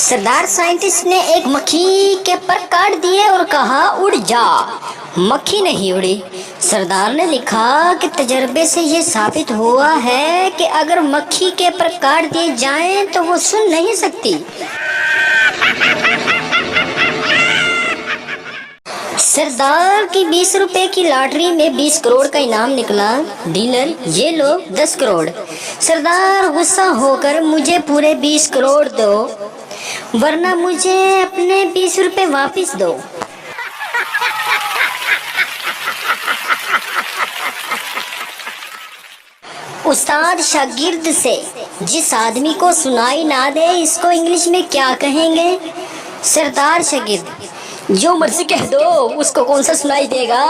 सरदार scientist ने एक मक्खी के पर काट दिए और कहा उड़ जा। मक्खी नहीं उड़ी। सरदार ने लिखा कि तजर्बे से ये साबित हुआ है कि अगर मक्खी के पर काट दिए जाएं तो वो सुन नहीं सकती। सरदार की 20 रुपए की लॉटरी में 20 करोड़ का इनाम निकला। डीलर ये लो 10 करोड़। सरदार गुस्सा होकर मुझे पूरे 20 करोड़ दो वरना मुझे अपने 20 रुपए वापस दो। उस्ताद शागिर्द से जिस आदमी को सुनाई ना दे इसको इंग्लिश में क्या कहेंगे? सरदार शागिर्द जो मर्जी कह दो उसको कौन सा सुनाई देगा।